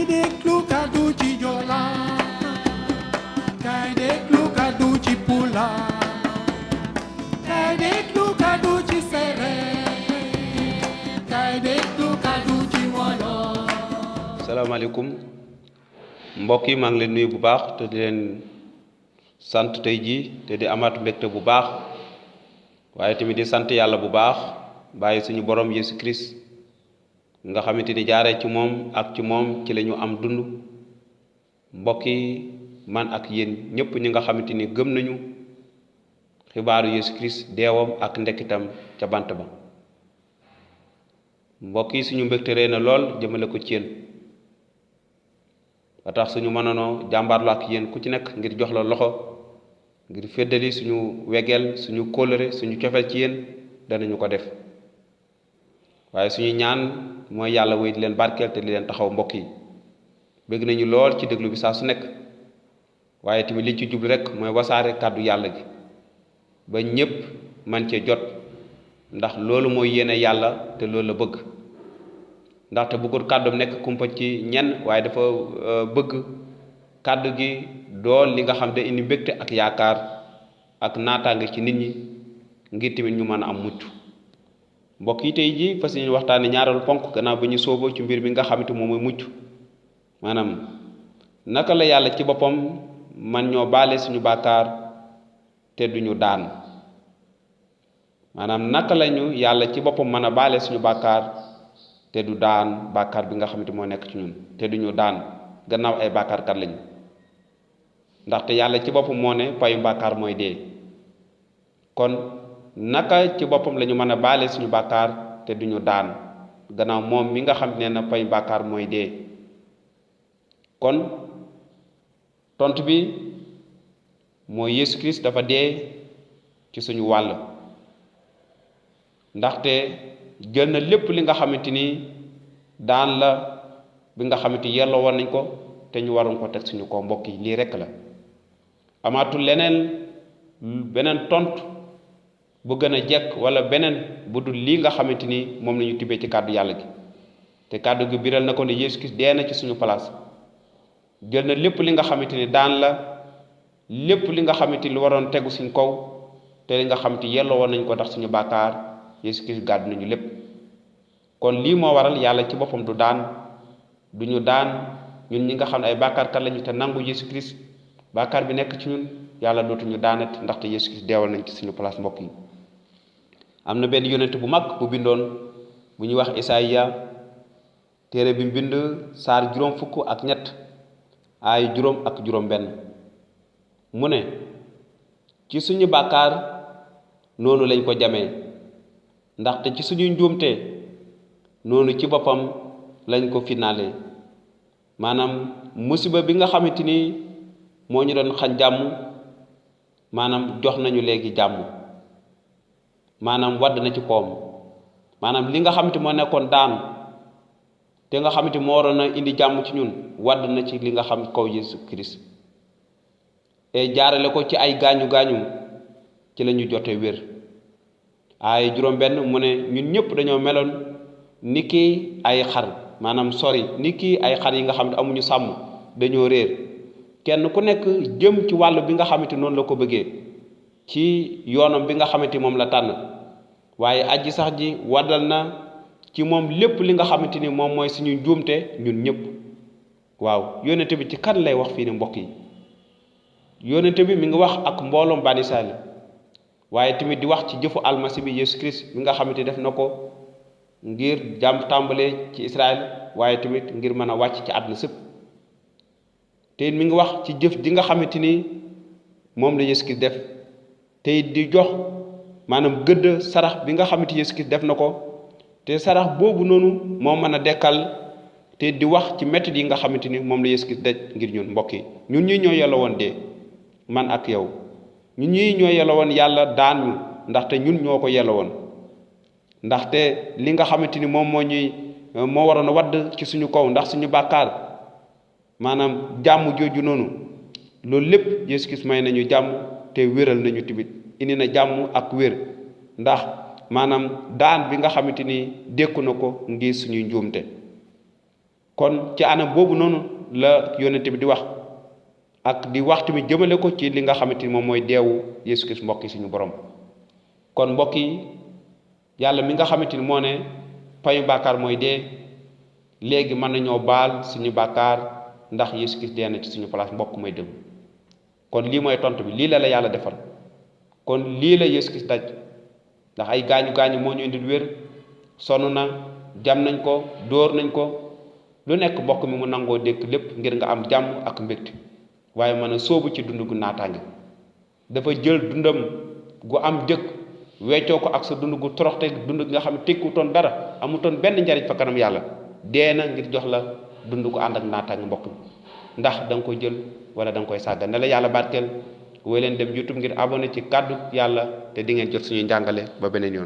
déglu kàddu ci Joola kay déglu kàddu ci Pula kay déglu kàddu ci Séeréer kay déglu kàddu ci Wolof. salaamaaleykum mbokk yi maa ngi leen nuyu bu baax te di leen sant tey jii te di amaat mbégte bu baax waaye tamit di sant yàlla bu baax bàyyi suñu borom Yesu Christ nga xamante ni jaaree ci moom ak ci moom ci la ñu am dund mbokk yi man ak yéen ñëpp ñi nga xamante ni gëm nañu xibaaru Yesu Christ deewam ak ndekkitam ca bant ba mbokk yi suñu mbégte ree na lool jëmale ko ci yéen ba tax suñu mënoonoo jàmbaarlu ak yéen ku ci nekk ngir jox la loxo ngir féddali suñu wegeel suñu kóllëre suñu cofeel ci yéen danañu ko def waaye suñu ñaan mooy yàlla wéy di leen barkeel te di leen taxaw mbokk yi bëgg nañu lool ci déglu bi saa su nekk waaye tamit li ci jublu rek mooy wasaare kàddu yàlla gi ba ñépp man cee jot ndax loolu mooy yéene yàlla te loolu la bëgg ndaxte bëggul kàddum nekk kumpa ci ñenn waaye dafa bëgg kàddu gi dool li nga xam ne indi mbégte ak yaakaar ak naataange ci nit ñi ngir tamit ñu mën a am mucc mbokk yi tey jii fas yéene waxtaane ñaareelu ponk gannaaw ba ñu sooboo ci mbir mi nga xamante moom mooy mucc maanaam naka la yàlla ci boppam man ñoo baale suñu bàkkaar te duñu daan maanaam naka lañu yàlla ci boppam mën a baale suñu bàkkaar te du daan bàkkaar bi nga xamante moo nekk ci ñun te duñu daan gannaaw ay bàkkaarkat lañu ndaxte yàlla ci boppam moo ne payu bàkkaar mooy dee kon naka ci boppam la ñu mën a baale suñu bàkkaar te duñu daan gannaaw moom mi nga xam ne na payu bàkkaar mooy dee kon tontu bi mooy Yesu Christ dafa dee ci suñu wàll ndaxte jël na lépp li nga xamante ni daan la bi nga xamante yelloo woon nañ ko te ñu waroon ko teg suñu ko mbokk yi lii rekk la amaatul leneen beneen tontu bu gën a jekk wala beneen bu dul lii nga xamante ni moom la ñu tibbee ci kàddu yàlla gi te kàddu gi biral na ko ne Yesu Christ dee na ci suñu place jël na lépp li nga xamante ni daan la lépp li nga xamante ni lu waroon tegu suñ kaw te li nga xamante yelloo woon nañ ko ndax suñu bàkkaar Yesu Christ gàddu nañu lépp kon lii moo waral yàlla ci boppam du daan du ñu daan ñun ñi nga xam ne ay bàkkaarkat lañu te nangu Yesu Christ bàkkaar bi nekk ci ñun yàlla dootuñu daanat ndaxte Yesu Christ deewal nañ ci suñu place mbokk yi am na benn yonent bu mag bu bindoon bu ñuy wax Isaïya téere bi mbind saar juróom fukk ak ñett ay juróom ak juróom benn mu ne ci suñu bàkkaar noonu lañ ko jamee ndaxte ci suñu njuumte noonu ci boppam lañ ko finaale maanaam musiba bi nga xamante ni moo ñu doon xañ jàmm maanaam jox nañu léegi jàmm maanaam wadd na ci koom maanaam li nga xamante moo nekkoon daan te nga xamante moo waroon a indi jàmm ci ñun wadd na ci li nga xam kaw Yesu Christ et jaarale ko ci ay gaañu ci la ñu jotee wér ay juróom benn mu ne ñun ñëpp dañoo meloon ni ki ay xar maanaam sori ni ki ay xar yi nga xam ne amuñu sàmm dañoo réer kenn ku nekk jëm ci wàll bi nga xamante noonu la ko bëggee ci yoonam bi nga xamante moom la tànn waaye aji sax ji waddal na ci moom lépp li nga xamante ni moom mooy suñu njuumte ñun ñëpp waaw yónnente bi ci kan lay wax fii ni mbokk yi yónnente bi mi ngi wax ak mbooloom Bani Israayil waaye tamit di wax ci jëfu almasi bi Yesu Christ bi nga xamante def na ko ngir jàmm tàmbalee ci Israël waaye tamit ngir mën a wàcc ci àdduna sëpp te mi ngi wax ci jëf ji nga xamante ni moom la Yesu Christ def te di jox maanaam gëdd sarax bi nga xamante Yesu Christ def na ko te sarax boobu noonu moo mën a dekkal te di wax ci métti yi nga xamante ni moom la Yesu Christ daj ngir ñun mbokk yi ñun ñii ñoo yelloo woon dee man ak yow ñun ñii ñoo yelloo woon yàlla daan ñu ndaxte ñun ñoo ko yelloo woon ndaxte li nga xamante ni moom moo waroon a wadd ci suñu kaw ndax suñu bàkkaar maanaam jàmm jooju noonu loolu lépp Yesu Christ may nañu jàmm te wéral nañu tamit indi na jàmm ak wér ndax maanaam daan bi nga xamante ni dékku na ko ngir suñuy njuumte kon ci anam boobu noonu la yonente bi di wax ak di waxtu mi jëmale ko ci li nga xamante ni moom mooy deewu Yeesu Kirist mbokk yi suñu borom. kon mbokk yi yàlla mi nga xamante ni moo ne payu bàkkaar mooy dee léegi mën nañoo baal suñu bàkkaar ndax Yeesu Kirist dee na ci suñu place mbokk mooy dëgg. kon lii mooy tontu bi lii la yàlla defal kon lii la Yeesu Kirist daj ndax ay gaañu moo ñu indil wér sonn na jam nañ ko dóor nañ ko lu nekk mbokk mi mu nangoo dékk lépp ngir nga am jàmm ak mbégte waaye mën a sóobu ci dund gu naataange. dafa jël dundam gu am jëkk weccoo ko ak sa dund gu toroxte dund gi nga xam ne tekkutoon dara amutoon benn njariñ fa kanam yàlla dee na ngir jox la dund gu ànd ak naataange mbokk mi ndax da nga koy jël wala da nga koy sàggan ne la yàlla barkeel woy leen dem YouTube ngir abonné ci kàddu yàlla te di ngeen jot suñuy njàngale ba beneen yoon.